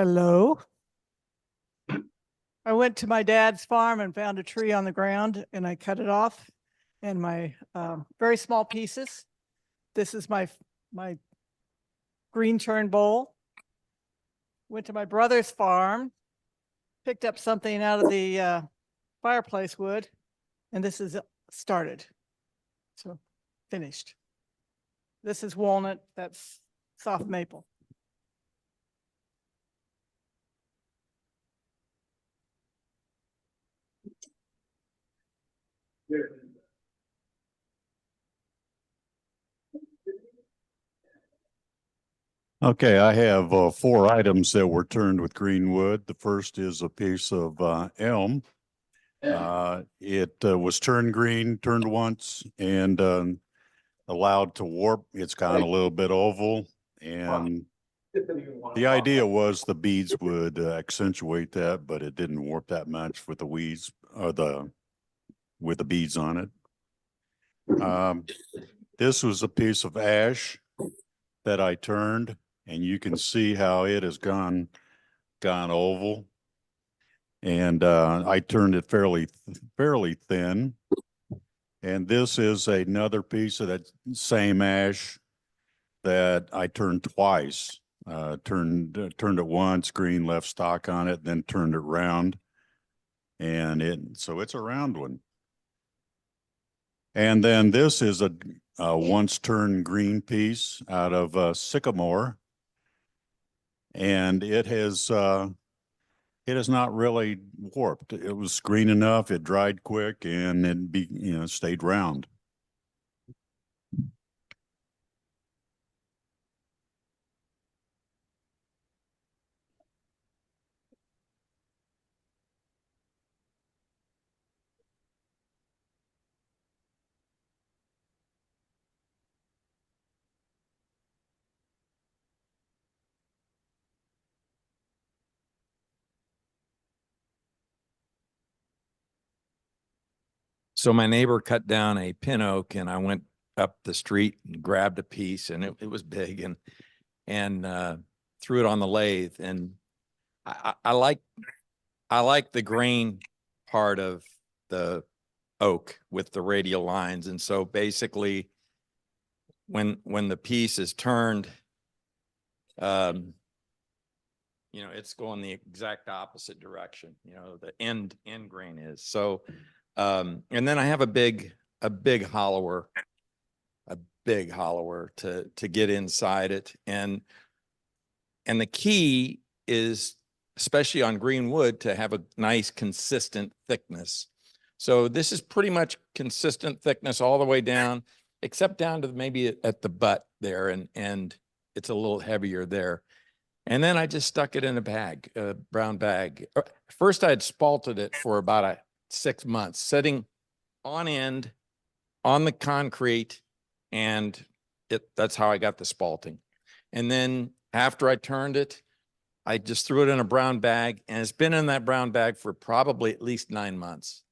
Hello. I went to my dad's farm and found a tree on the ground and I cut it off in my very small pieces. This is my green churn bowl. Went to my brother's farm, picked up something out of the fireplace wood, and this is started. So finished. This is walnut, that's soft maple. Okay, I have 4 items that were turned with green wood. The first is a piece of elm. It was turned green, turned once, and allowed to warp. It's kind of a little bit oval, and the idea was the beads would accentuate that, but it didn't warp that much with the weeds or with the beads on it. This was a piece of ash that I turned, and you can see how it has gone oval. And I turned it fairly thin. And this is another piece of that same ash that I turned twice. Turned it once, green, left stock on it, then turned it round. And so it's a round one. And then this is a once turned green piece out of sycamore. And it has not really warped. It was green enough, it dried quick, and it stayed round. So my neighbor cut down a pin oak, and I went up the street and grabbed a piece, and it was big, and threw it on the lathe. And I like the grain part of the oak with the radial lines. And so basically when the piece is turned, it's going the exact opposite direction, the end grain is. So and then I have a big hollower to get inside it. And the key is, especially on green wood, to have a nice consistent thickness. So this is pretty much consistent thickness all the way down, except down to maybe at the butt there, and it's a little heavier there. And then I just stuck it in a bag, a brown bag. First I had spalted it for about 6 months, sitting on end on the concrete, and that's how I got the spalting. And then after I turned it, I just threw it in a brown bag, and it's been in that brown bag for probably at least 9 months.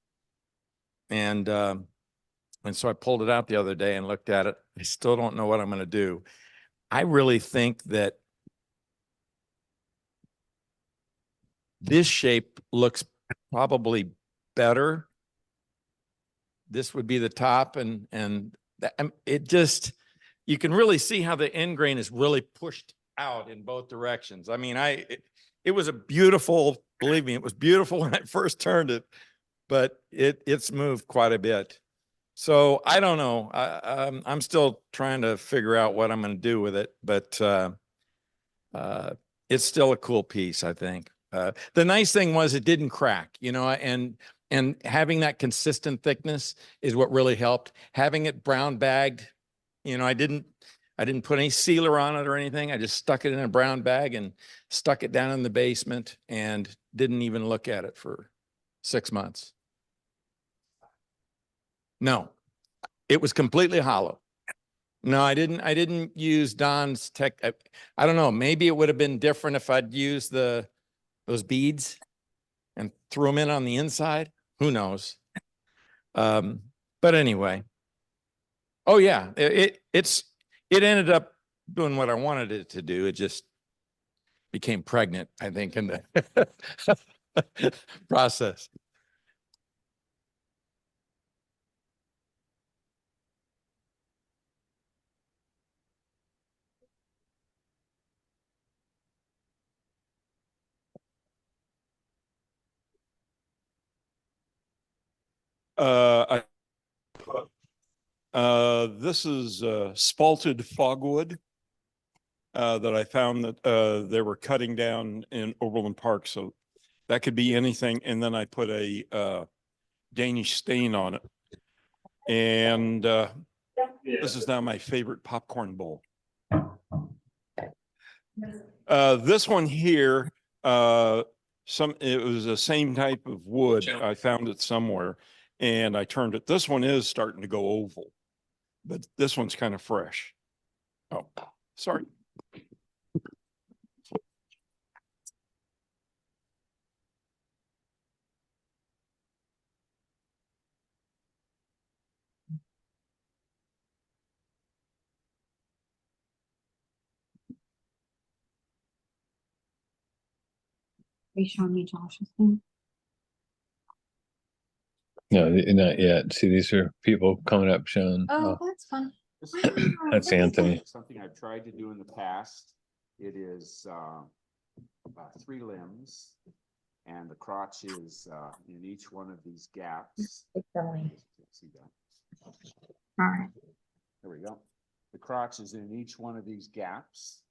And so I pulled it out the other day and looked at it. I still don't know what I'm going to do. I really think that this shape looks probably better. This would be the top, and it just, you can really see how the end grain is really pushed out in both directions. I mean, it was a beautiful, believe me, it was beautiful when I first turned it, but it's moved quite a bit. So I don't know. I'm still trying to figure out what I'm going to do with it, but it's still a cool piece, I think. The nice thing was it didn't crack, and having that consistent thickness is what really helped. Having it brown bagged, I didn't put any sealer on it or anything. I just stuck it in a brown bag and stuck it down in the basement and didn't even look at it for 6 months. No, it was completely hollow. No, I didn't use Don's tech. I don't know. Maybe it would have been different if I'd used those beads and threw them in on the inside. Who knows? But anyway. Oh yeah, it ended up doing what I wanted it to do. It just, became pregnant, I think, in the process. This is spalted fogwood that I found that they were cutting down in Overland Park. So that could be anything. And then I put a Danish stain on it. And this is now my favorite popcorn bowl. This one here, it was the same type of wood. I found it somewhere and I turned it. This one is starting to go oval, but this one's kind of fresh. Oh, sorry. Are you showing me Josh's thing? No, not yet. See, these are people coming up showing. Oh, that's fun. That's Anthony. Something I've tried to do in the past. It is about 3 limbs, and the crotch is in each one of these gaps. See that? All right. There we go. The crotch is in each one of these gaps.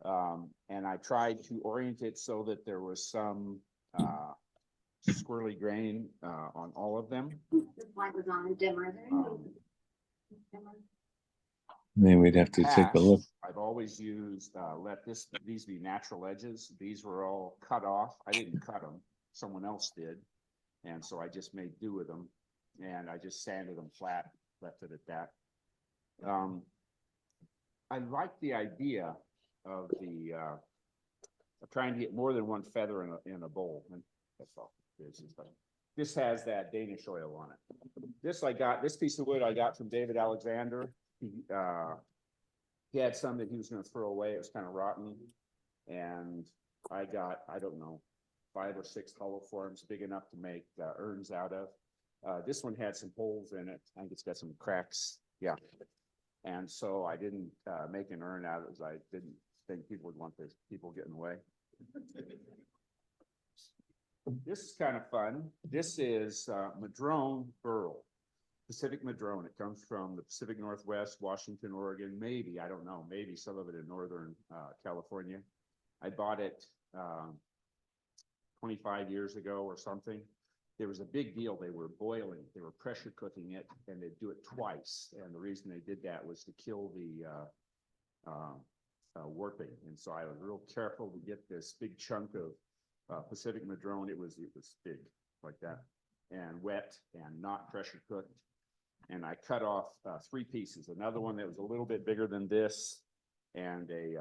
And I tried to orient it so that there was some squirrely grain on all of them. The light was on the dimmer there. Then we'd have to take a look. I've always used, these be natural edges. These were all cut off. I didn't cut them. Someone else did. And so I just made do with them. And I just sanded them flat, left it at that. I like the idea of of trying to get more than one feather in a bowl. And that's all. This has that Danish oil on it. This piece of wood I got from David Alexander. He had some that he was going to throw away. It was kind of rotten. And I got, I don't know, 5 or 6 hollow forms big enough to make urns out of. This one had some holes in it. I think it's got some cracks. Yeah. And so I didn't make an urn out of it. I didn't think people would want this, people getting away. This is kind of fun. This is madrone burl, Pacific madrone. It comes from the Pacific Northwest, Washington, Oregon, maybe, I don't know, maybe some of it in Northern California. I bought it 25 years ago or something. There was a big deal. They were boiling, they were pressure cooking it, and they'd do it twice. And the reason they did that was to kill the warping. And so I was real careful to get this big chunk of Pacific madrone. It was big like that and wet and not pressure cooked. And I cut off 3 pieces. Another one that was a little bit bigger than this, and a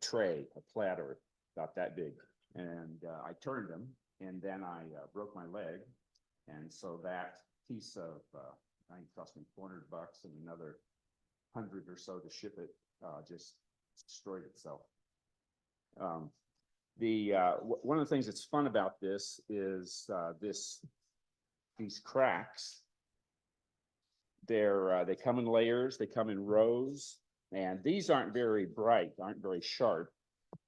tray, a platter about that big. And I turned them, and then I broke my leg. And so that piece of, I think it cost me $400 and another 100 or so to ship it, just destroyed itself. One of the things that's fun about this is these cracks. They come in layers, they come in rows, and these aren't very bright, aren't very sharp,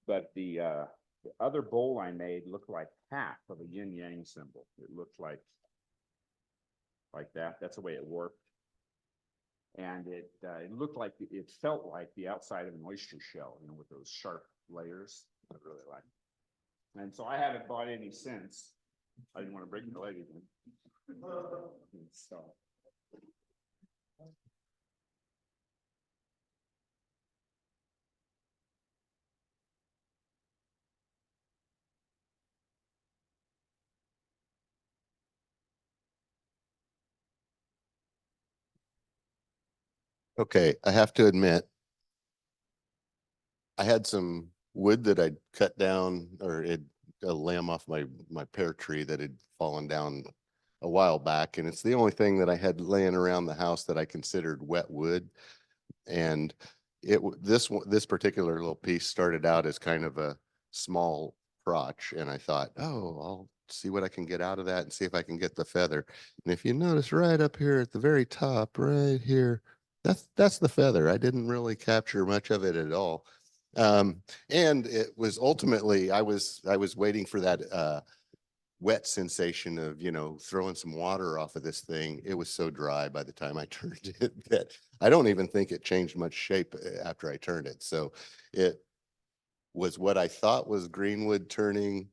but the other bowl I made looked like half of a yin-yang symbol. It looked like that. That's the way it worked. And it looked like, it felt like the outside of an oyster shell, you know, with those sharp layers. I really like it. And so I haven't bought any since. I didn't want to break the leg again. So. Okay, I have to admit, I had some wood that I'd cut down, or a limb off my pear tree that had fallen down a while back, and it's the only thing that I had laying around the house that I considered wet wood. And this particular little piece started out as kind of a small crotch, and I thought, oh, I'll see what I can get out of that and see if I can get the feather. And if you notice right up here at the very top, right here, that's the feather. I didn't really capture much of it at all. And it was ultimately, I was waiting for that wet sensation of, throwing some water off of this thing. It was so dry by the time I turned it that I don't even think it changed much shape after I turned it. So it was what I thought was green wood turning,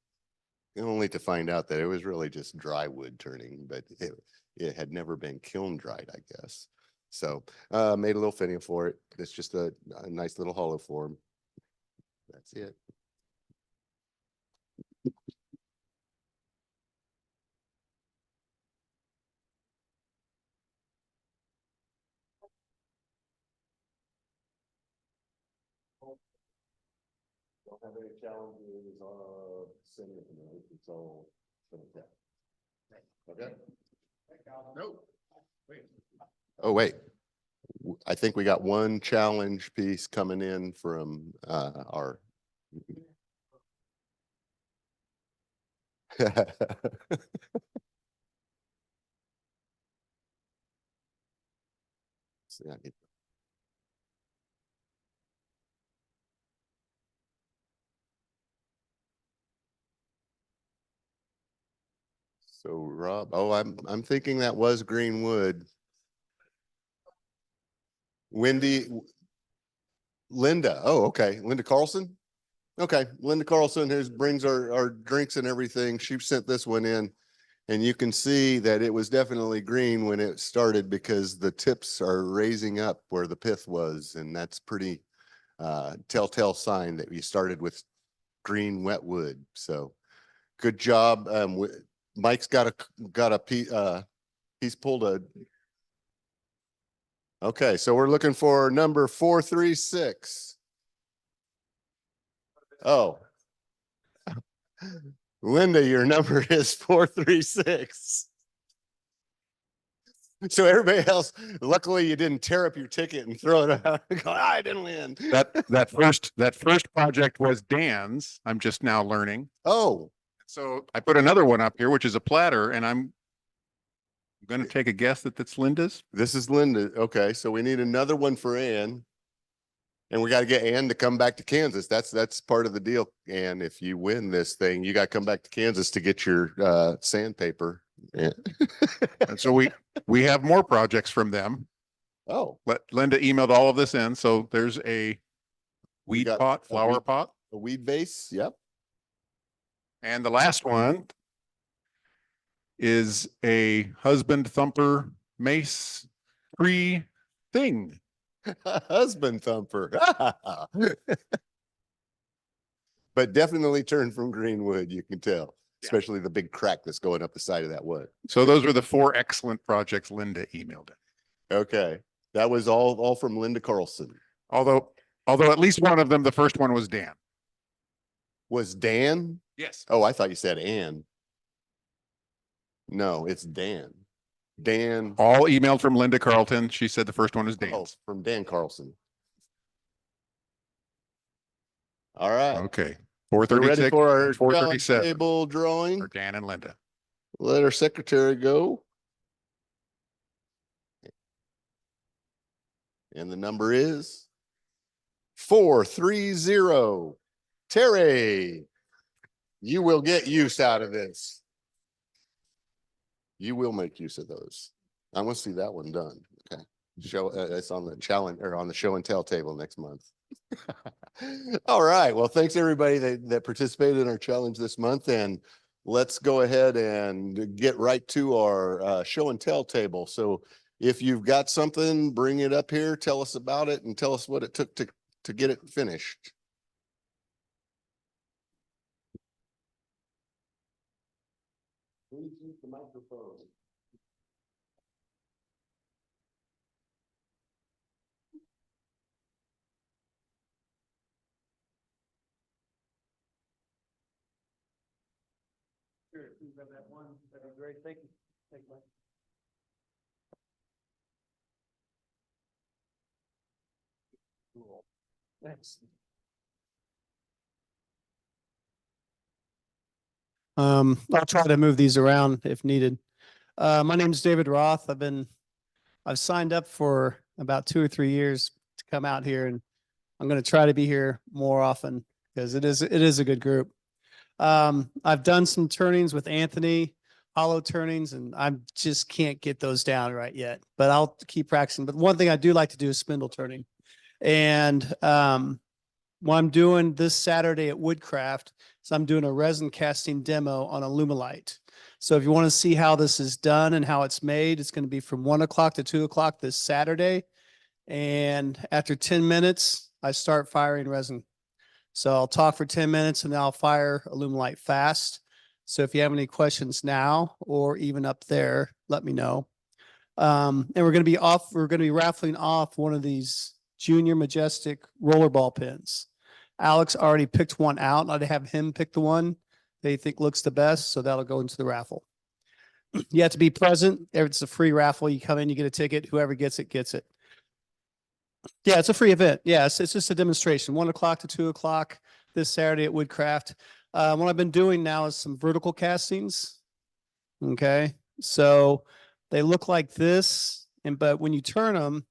only to find out that it was really just dry wood turning, but it had never been kiln dried, I guess. So made a little fitting for it. It's just a nice little hollow form. That's it. Don't have any challenges sending it tonight. It's all okay. No. Wait. Oh, wait. I think we got one challenge piece coming in from our So Rob, oh, I'm thinking that was Greenwood. Linda. Oh, okay. Linda Carlson. Okay. Linda Carlson brings our drinks and everything. She sent this one in, and you can see that it was definitely green when it started because the tips are raising up where the pith was. And that's pretty telltale sign that we started with green wet wood. So good job. Mike's got a piece, he's pulled a. Okay, so we're looking for number 436. Oh. Linda, your number is 436. So everybody else, luckily you didn't tear up your ticket and throw it out. I didn't win. That first project was Dan's. I'm just now learning. Oh, So I put another one up here, which is a platter, and I'm going to take a guess that that's Linda's. this is Linda. Okay, so we need another one for Ann. And we got to get Ann to come back to Kansas. That's part of the deal. And if you win this thing, you got to come back to Kansas to get your sandpaper. Yeah. And so we have more projects from them. Oh, Linda emailed all of this in. So there's a We weed got pot, a flower weed- pot. a weed vase. Yep. And the last one is a husband thumper mace tree thing. Husband thumper. But definitely turned from greenwood, you can tell, especially the big crack that's going up the side of that wood. So those were the 4 excellent projects Linda emailed in. Okay. That was all from Linda Carlson. Although at least one of them, the first one was Dan. Was Dan? Yes. Oh, I thought you said Ann. No, it's Dan. Dan. All emailed from Linda Carlton. She said the first one was Oh, Dan's. from Dan Carlson. All right. Okay. We're ready 436, for our 437 table drawing. for Dan and Linda. Let our secretary go. And the number is 430. Terry, you will get use out of this. You will make use of those. I want to see that one done. Okay. It's on the challenge or on the show and tell table next month. All right. Well, thanks everybody that participated in our challenge this month, and let's go ahead and get right to our show and tell table. So if you've got something, bring it up here, tell us about it, and tell us what it took to get it finished. Please use the microphone. Sure, if you have that one, that'd be great. Thank you. Thank you. Thanks. I'll try to move these around if needed. My name is David Roth. I've signed up for about 2 or 3 years to come out here, and I'm going to try to be here more often because it is a good group. I've done some turnings with Anthony, hollow turnings, and I just can't get those down right yet, but I'll keep practicing. But one thing I do like to do is spindle turning. And what I'm doing this Saturday at Woodcraft is I'm doing a resin casting demo on Alumilite. So if you want to see how this is done and how it's made, it's going to be from 1 o'clock to 2 o'clock this Saturday. And after 10 minutes, I start firing resin. So I'll talk for 10 minutes and then I'll fire Alumilite fast. So if you have any questions now or even up there, let me know. And we're going to be raffling off one of these Junior Majestic rollerball pins. Alex already picked one out. I'd have him pick the one they think looks the best. So that'll go into the raffle. You have to be present. It's a free raffle. You come in, you get a ticket. Whoever gets it, gets it. Yeah, it's a free event. Yeah, it's just a demonstration. 1 o'clock to 2 o'clock this Saturday at Woodcraft. What I've been doing now is some vertical castings. Okay, so they look like this, but when you turn them,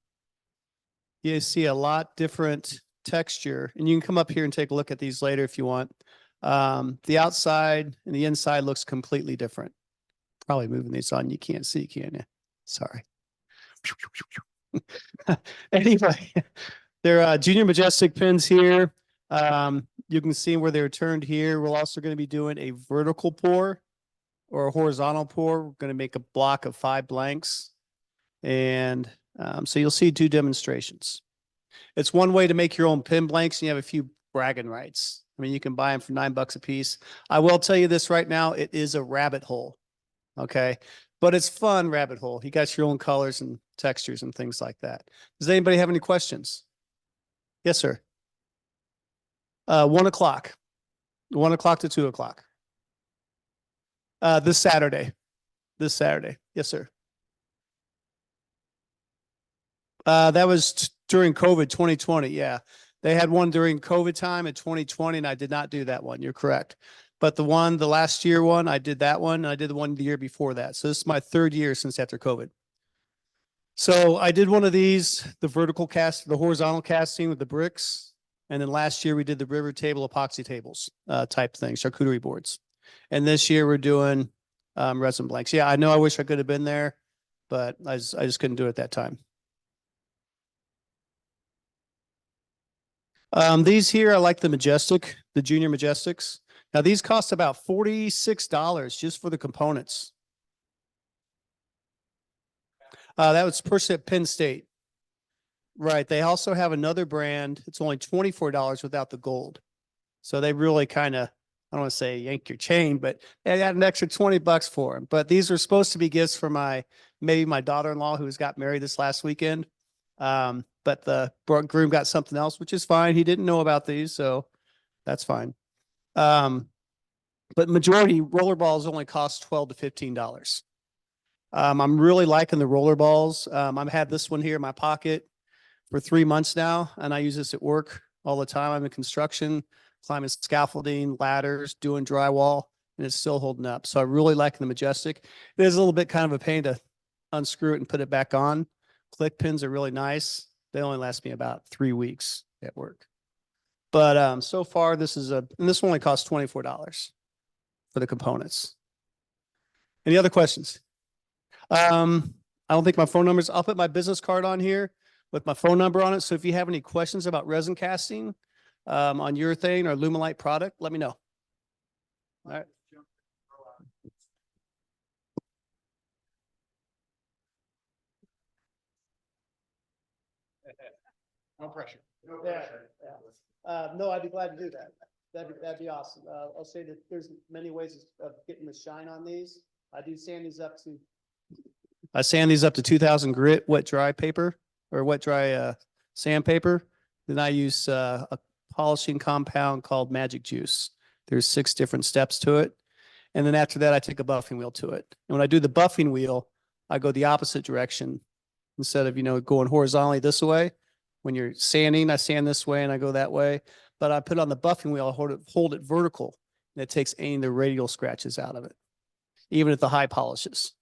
you see a lot different texture. And you can come up here and take a look at these later if you want. The outside and the inside looks completely different. Probably moving these on, you can't see, can you? Sorry. Anyway, they're Junior Majestic pins here. You can see where they're turned here. We're also going to be doing a vertical pour or a horizontal pour. We're going to make a block of 5 blanks. And so you'll see 2 demonstrations. It's one way to make your own pin blanks, and you have a few bragging rights. I mean, you can buy them for $9 a piece. I will tell you this right now, it is a rabbit hole. Okay. But it's fun rabbit hole. You got your own colors and textures and things like that. Does anybody have any questions? Yes, sir. 1 o'clock. 1 o'clock to 2 o'clock. This Saturday. This Saturday. Yes, sir. That was during COVID 2020. Yeah. They had one during COVID time in 2020, and I did not do that one. You're correct. But the last year one, I did that one. And I did the one the year before that. So this is my 3rd year since after COVID. So I did one of these, the vertical cast, the horizontal casting with the bricks. And then last year we did the river table epoxy tables type thing, charcuterie boards. And this year we're doing resin blanks. Yeah, I know I wish I could have been there, but I just couldn't do it at that time. These here, I like the Majestic, the Junior Majestics. Now these cost about $46 just for the components. That was purchased at Penn State. Right. They also have another brand. It's only $24 without the gold. So they really kind of, I don't want to say yank your chain, but they got an extra $20 for them. But these are supposed to be gifts for maybe my daughter-in-law who's got married this last weekend. But the groom got something else, which is fine. He didn't know about these, so that's fine. But majority rollerballs only cost $12 to $15. I'm really liking the rollerballs. I've had this one here in my pocket for 3 months now, and I use this at work all the time. I'm in construction, climbing scaffolding, ladders, doing drywall, and it's still holding up. So I really like the Majestic. It is a little bit kind of a pain to unscrew it and put it back on. Click pins are really nice. They only last me about 3 weeks at work. But so far, this only costs $24 for the components. Any other questions? I don't think my phone numbers, I'll put my business card on here with my phone number on it. So if you have any questions about resin casting on your thing or Lumilite product, let me know. All right. No pressure. No pressure. Yeah. No, I'd be glad to do that. That'd be awesome. I'll say that there's many ways of getting the shine on these. I sand these up to 2000 grit wet dry paper or wet dry sandpaper. Then I use a polishing compound called Magic Juice. There's 6 different steps to it. And then after that, I take a buffing wheel to it. And when I do the buffing wheel, I go the opposite direction. Instead of, going horizontally this way, When you're sanding, I sand this way and I go that way, but I put it on the buffing wheel, I hold it vertical, and it takes any of the radial scratches out of it, even at the high polishes.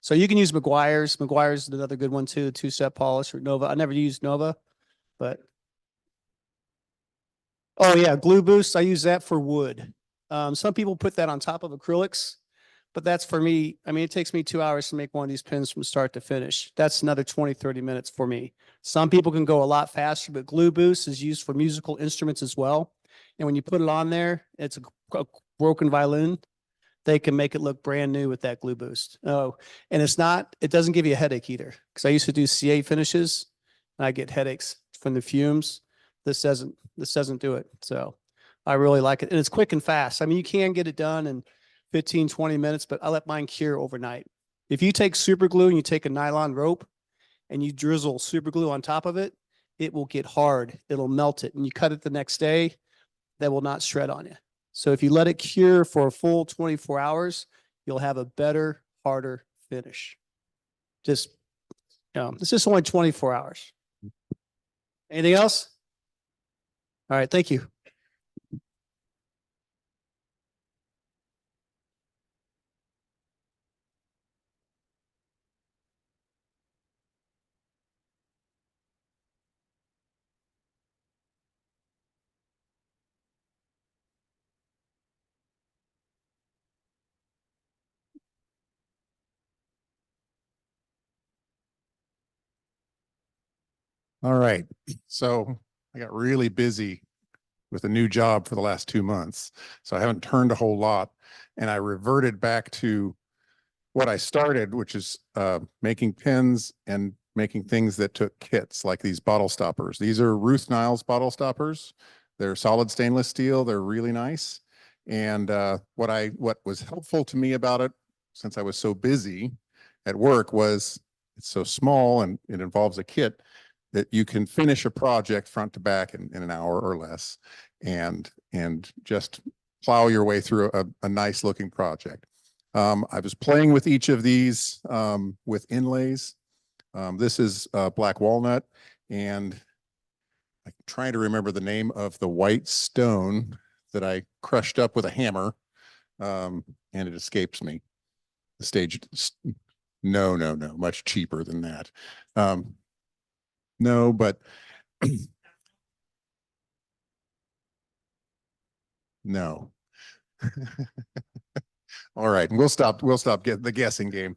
So you can use McGuire's. McGuire's is another good one too, two-step polish, or Nova. I never used Nova, but. Oh yeah, glue boost. I use that for wood. Some people put that on top of acrylics, but that's for me. I mean, it takes me 2 hours to make one of these pins from start to finish. That's another 20, 30 minutes for me. Some people can go a lot faster, but glue boost is used for musical instruments as well. And when you put it on there, it's a broken violin. They can make it look brand new with that glue boost. Oh, and it doesn't give you a headache either. Because I used to do CA finishes and I get headaches from the fumes. This doesn't do it. So I really like it. And it's quick and fast. I mean, you can get it done in 15, 20 minutes, but I let mine cure overnight. If you take super glue and you take a nylon rope and you drizzle super glue on top of it, it will get hard. It'll melt it. And you cut it the next day, that will not shred on you. So if you let it cure for a full 24 hours, you'll have a better, harder finish. It's just only 24 hours. Anything else? All right. Thank you. All right. So I got really busy with a new job for the last 2 months. So I haven't turned a whole lot, and I reverted back to what I started, which is making pins and making things that took kits, like these bottle stoppers. These are Ruth Niles bottle stoppers. They're solid stainless steel. They're really nice. And what was helpful to me about it, since I was so busy at work, was it's so small and it involves a kit that you can finish a project front to back in an hour or less, and just plow your way through a nice looking project. I was playing with each of these with inlays. This is black walnut, and I'm trying to remember the name of the white stone that I crushed up with a hammer, and it escapes me. The stage, no, much cheaper than that. No, but no. All right, we'll stop getting the guessing game.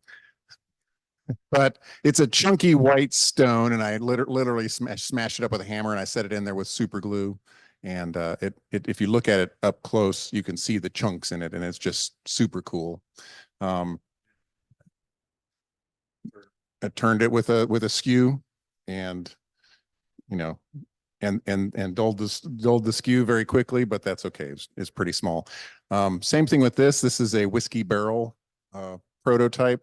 But it's a chunky white stone, and I literally smashed it up with a hammer, and I set it in there with super glue. And if you look at it up close, you can see the chunks in it, and it's just super cool. I turned it with a skew, and and dulled the skew very quickly, but that's okay. It's pretty small. Same thing with this. This is a whiskey barrel prototype.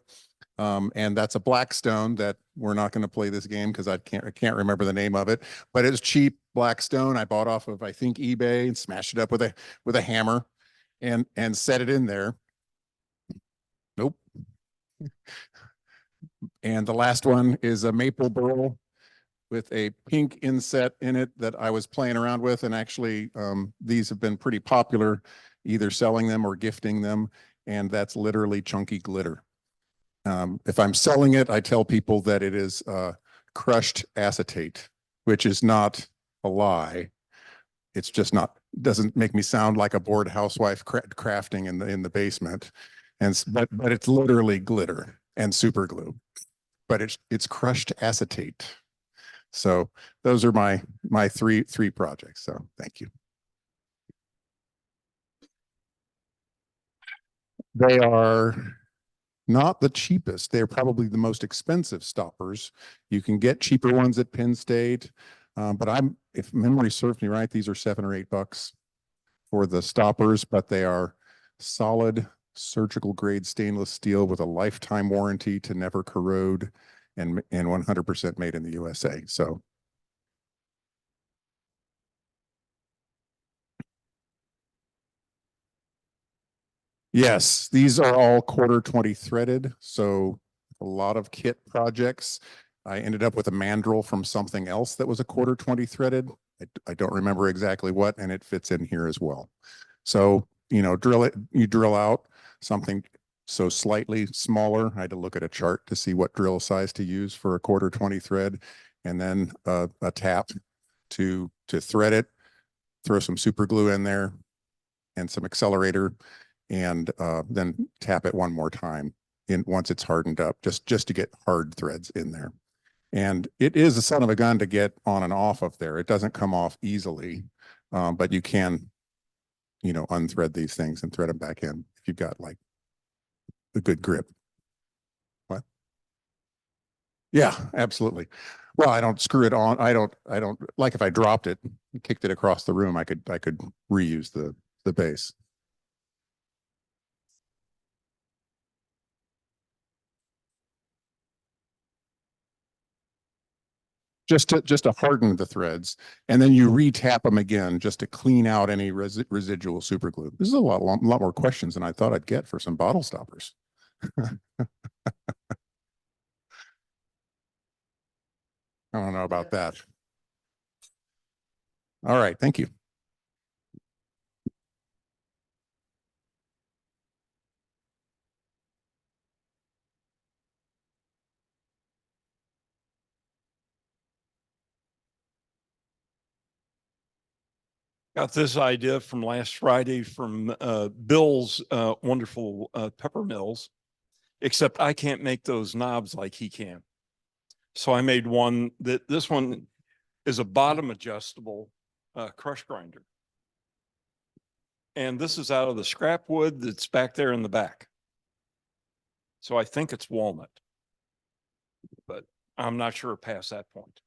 And that's a black stone that we're not going to play this game because I can't remember the name of it, but it's cheap black stone I bought off of, I think, eBay, and smashed it up with a hammer and set it in there. Nope. And the last one is a maple burl with a pink inset in it that I was playing around with. And actually, these have been pretty popular, either selling them or gifting them. And that's literally chunky glitter. If I'm selling it, I tell people that it is crushed acetate, which is not a lie. It's just doesn't make me sound like a bored housewife crafting in the basement. But it's literally glitter and super glue, but it's crushed acetate. So those are my three projects. So thank you. They are not the cheapest. They're probably the most expensive stoppers. You can get cheaper ones at Penn State. But if memory serves me right, these are $7 or $8 for the stoppers, but they are solid surgical grade stainless steel with a lifetime warranty to never corrode, and 100% made in the USA. So yes, these are all 1/4 20 threaded. So a lot of kit projects. I ended up with a mandrel from something else that was a 1/4 threaded. I don't remember exactly what, and it fits in here as well. So, you know, you drill out something so slightly smaller. I had to look at a chart to see what drill size to use for a 1/4 thread, and then a tap to thread it, throw some super glue in there and some accelerator, and then tap it one more time once it's hardened up, just to get hard threads in there. And it is a son of a gun to get on and off of there. It doesn't come off easily, but you can, you know, unthread these things and thread them back in if you've got like a good grip. What? Yeah, absolutely. Well, I don't screw it on. I don't like, if I dropped it, kicked it across the room, I could reuse the base. Just to harden the threads, and then you re-tap them again just to clean out any residual super glue. This is a lot more questions than I thought I'd get for some bottle stoppers. I don't know about that. All right, thank you. Got this idea from last Friday from Bill's wonderful pepper mills, except I can't make those knobs like he can. So I made one this one is a bottom adjustable crush grinder. And this is out of the scrap wood that's back there in the back. So I think it's walnut, but I'm not sure past that point.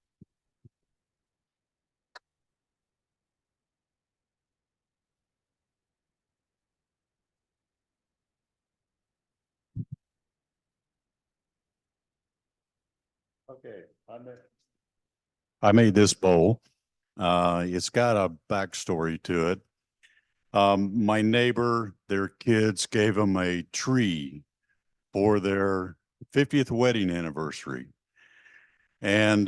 Okay, I made this bowl. It's got a backstory to it. My neighbor, their kids gave them a tree for their 50th wedding anniversary. And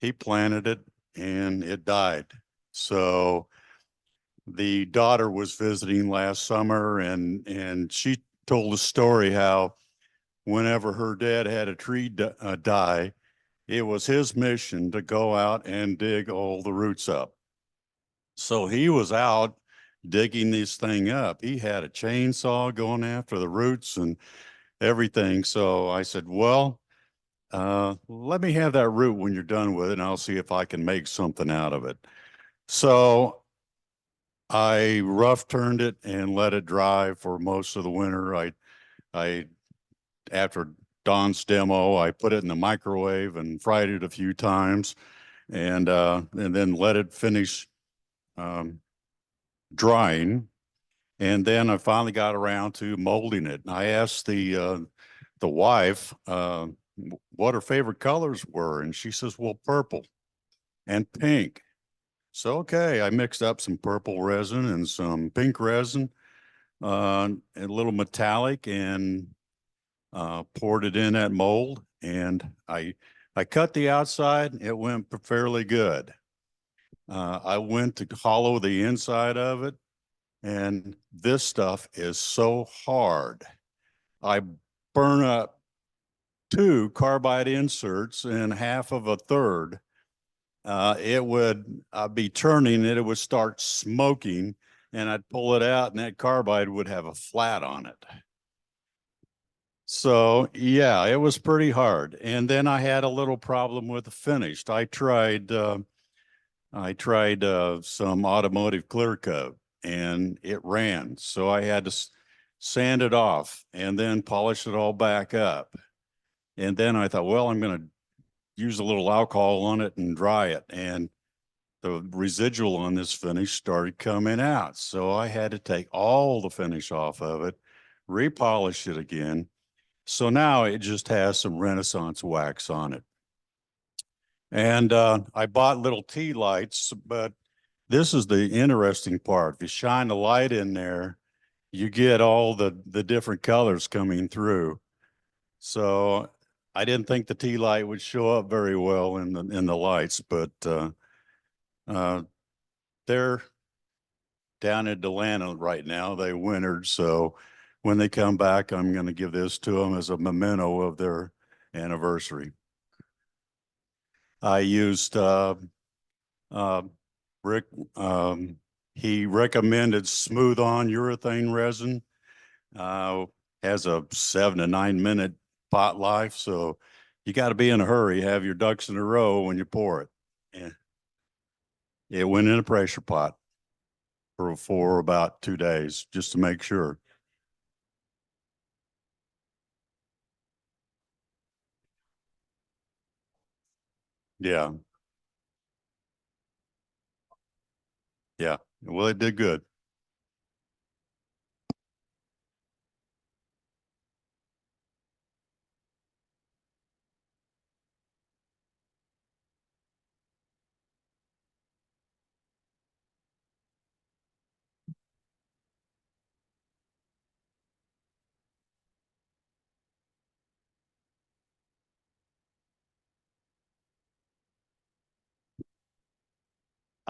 he planted it and it died. So the daughter was visiting last summer, and she told a story how whenever her dad had a tree die, it was his mission to go out and dig all the roots up. So he was out digging this thing up. He had a chainsaw going after the roots and everything. So I said, well, let me have that root when you're done with it, and I'll see if I can make something out of it. So I rough turned it and let it dry for most of the winter. I after Don's demo, I put it in the microwave and fried it a few times, and then let it finish drying. And then I finally got around to molding it. And I asked the wife what her favorite colors were, and she says, well, purple and pink. So, okay, I mixed up some purple resin and some pink resin, a little metallic, and poured it in that mold. And I cut the outside. It went fairly good. I went to hollow the inside of it, and this stuff is so hard. I burn up 2 carbide inserts in half of a third. I'd be turning it, it would start smoking, and I'd pull it out, and that carbide would have a flat on it. So yeah, it was pretty hard. And then I had a little problem with the finish. I tried some automotive clear coat, and it ran. So I had to sand it off and then polish it all back up. And then I thought, well, I'm going to use a little alcohol on it and dry it. And the residual on this finish started coming out. So I had to take all the finish off of it, repolish it again. So now it just has some Renaissance wax on it. And I bought little tea lights, but this is the interesting part. If you shine the light in there, you get all the different colors coming through. So I didn't think the tea light would show up very well in the lights, but they're down in Atlanta right now. They wintered, so when they come back, I'm going to give this to them as a memento of their anniversary. I used Rick. He recommended smooth on urethane resin. Has a 7 to 9 minute pot life, so you got to be in a hurry. Have your ducks in a row when you pour it. And it went in a pressure pot for about 2 days just to make sure. Yeah. Yeah. Well, it did good.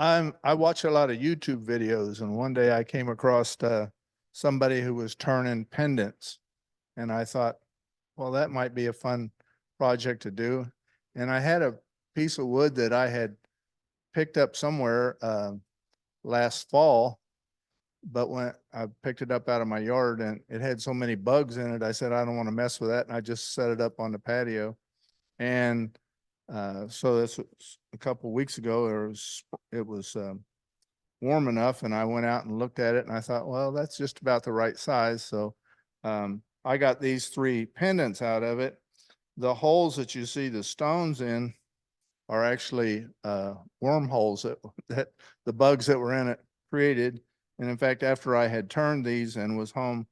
I watch a lot of YouTube videos, and one day I came across somebody who was turning pendants, and I thought, well, that might be a fun project to do. And I had a piece of wood that I had picked up somewhere last fall, but when I picked it up out of my yard and it had so many bugs in it, I said, I don't want to mess with that. And I just set it up on the patio. And so this was a couple of weeks ago. It was warm enough, and I went out and looked at it, and I thought, well, that's just about the right size. So I got these 3 pendants out of it. The holes that you see the stones in are actually wormholes that the bugs that were in it created. And in fact, after I had turned these and was home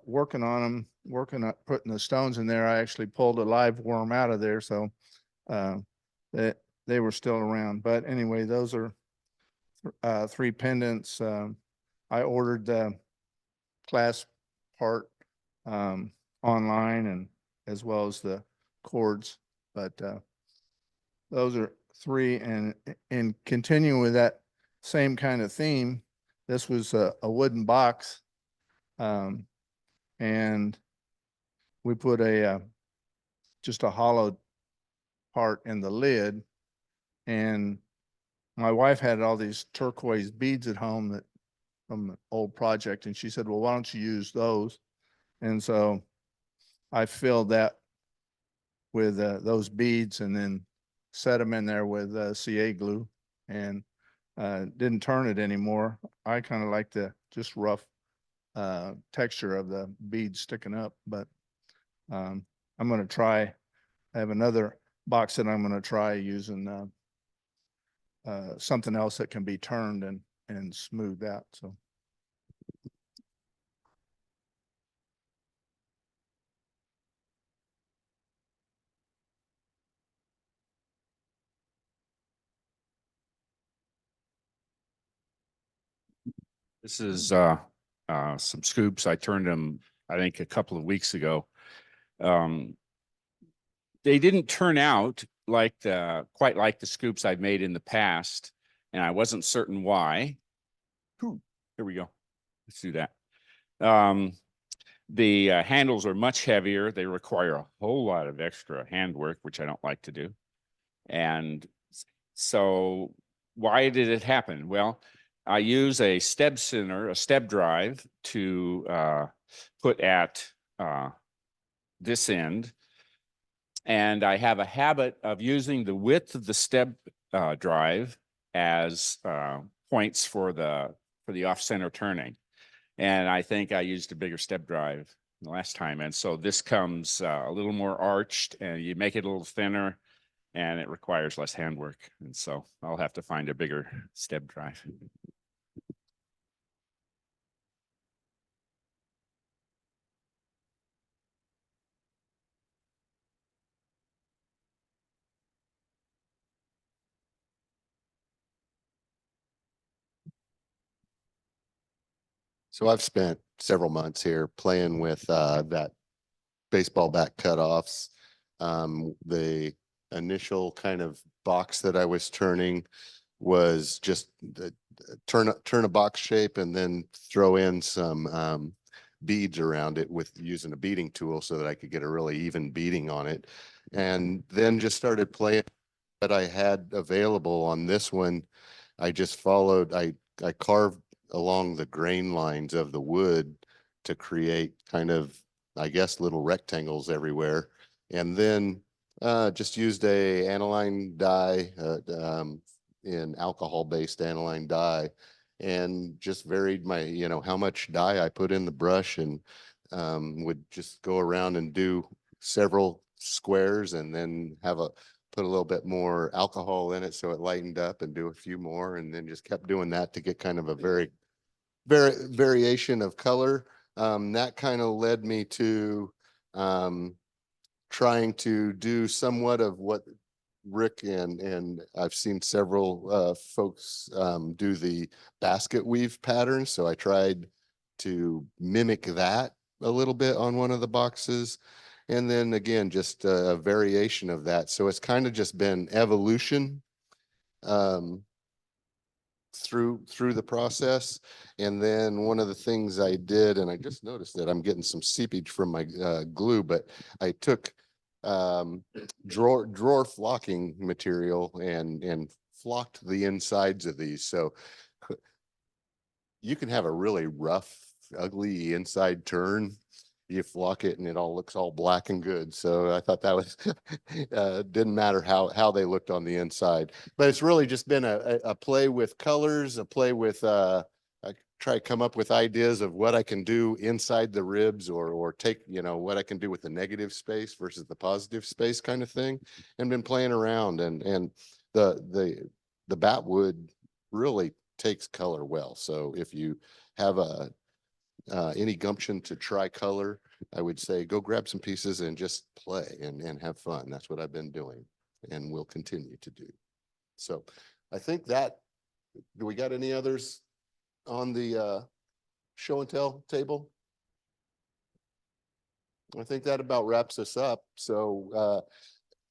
working on them, putting the stones in there, I actually pulled a live worm out of there. So that they were still around. But anyway, those are 3 pendants. I ordered the clasp part online, and as well as the cords. But those are 3. And continuing with that same kind of theme, this was a wooden box, and we put just a hollowed part in the lid. And my wife had all these turquoise beads at home from an old project, and she said, well, why don't you use those? And so I filled that with those beads and then set them in there with CA glue, and didn't turn it anymore. I kind of like the just rough texture of the beads sticking up, but I'm going to try. I have another box that I'm going to try using something else that can be turned and smoothed out. So. This is some scoops. I turned them, I think, a couple of weeks ago. They didn't turn out like quite like the scoops I've made in the past, and I wasn't certain why. Ooh, here we go. Let's do that. The handles are much heavier. They require a whole lot of extra handwork, which I don't like to do. And so why did it happen? Well, I use a step center, a step drive to put at this end. And I have a habit of using the width of the step drive as points for the off-center turning. And I think I used a bigger step drive the last time. And so this comes a little more arched, and you make it a little thinner, and it requires less handwork. And so I'll have to find a bigger step drive. So I've spent several months here playing with that baseball bat cutoffs, The initial kind of box that I was turning was just turn a box shape and then throw in some beads around it with using a beading tool so that I could get a really even beading on it. And then just started playing that I had available on this one. I just followed, I carved along the grain lines of the wood to create kind of, I guess, little rectangles everywhere. And then just used a aniline dye, in alcohol-based aniline dye, and just varied my, how much dye I put in the brush, and would just go around and do several squares and then put a little bit more alcohol in it so it lightened up, and do a few more, and then just kept doing that to get kind of a very variation of color. That kind of led me to trying to do somewhat of what Rick and I've seen several folks do the basket weave pattern. So I tried to mimic that a little bit on one of the boxes. And then again, just a variation of that. So it's kind of just been evolution through the process. And then one of the things I did, and I just noticed that I'm getting some seepage from my glue, but I took drawer flocking material and flocked the insides of these. So you can have a really rough, ugly inside turn. You flock it and it all looks all black and good. So I thought that was didn't matter how they looked on the inside, but it's really just been a play with colors, a play with I try to come up with ideas of what I can do inside the ribs, or take, what I can do with the negative space versus the positive space kind of thing, and been playing around, and the battwood really takes color well. So if you have any gumption to try color, I would say go grab some pieces and just play and have fun. That's what I've been doing and will continue to do. So I think that, do we got any others on the show and tell table? I think that about wraps us up. So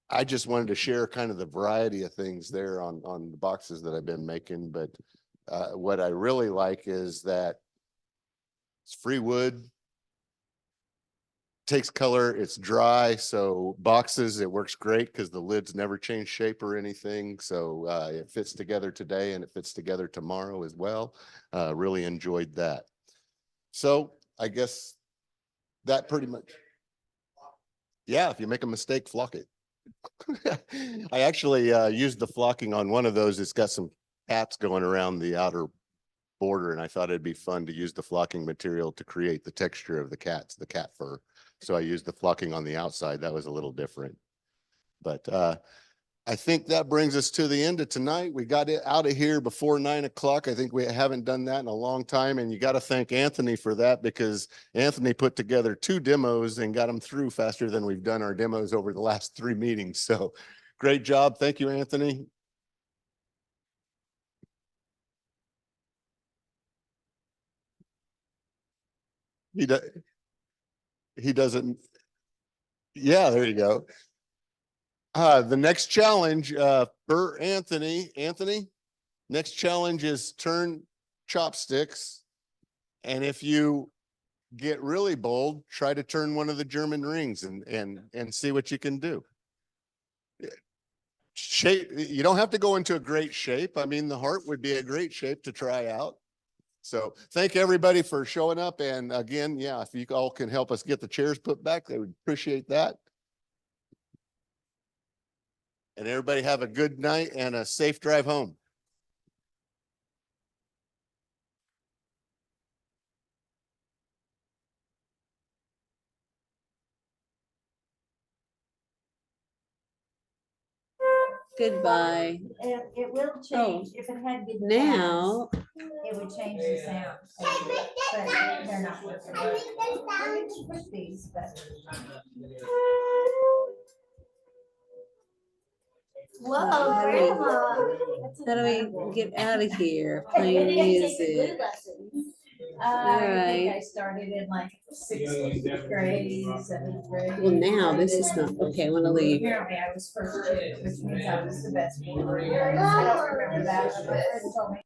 I just wanted to share kind of the variety of things there on the boxes that I've been making. But what I really like is that it's free wood, takes color, it's dry. So boxes, it works great because the lids never change shape or anything. So it fits together today and it fits together tomorrow as well. Really enjoyed that. So I guess that pretty much, yeah, if you make a mistake, flock it. I actually used the flocking on one of those. It's got some cats going around the outer border, and I thought it'd be fun to use the flocking material to create the texture of the cat fur. So I used the flocking on the outside. That was a little different. But I think that brings us to the end of tonight. We got it out of here before 9 o'clock. I think we haven't done that in a long time. And you got to thank Anthony for that, because Anthony put together 2 demos and got them through faster than we've done our demos over the last 3 meetings. So great job. Thank you, Anthony. He doesn't. Yeah, there you go. The next challenge for Anthony, next challenge is turn chopsticks. And if you get really bold, try to turn one of the German rings and see what you can do. Shape, you don't have to go into a great shape. I mean, the heart would be a great shape to try out. So thank everybody for showing up. And again, yeah, if you all can help us get the chairs put back, they would appreciate that. And everybody have a good night and a safe drive home. Goodbye. It will change. If it had been Now, it would change the sound. But they're not working. Push these, but. Whoa, Grandma. how do we get out of here? Playing music. I think I right. started in like sixth grade, seventh grade. Well, now this is not, okay, I want to leave. Apparently I was first two, which means I was the best one. I don't remember that, but my friend told me.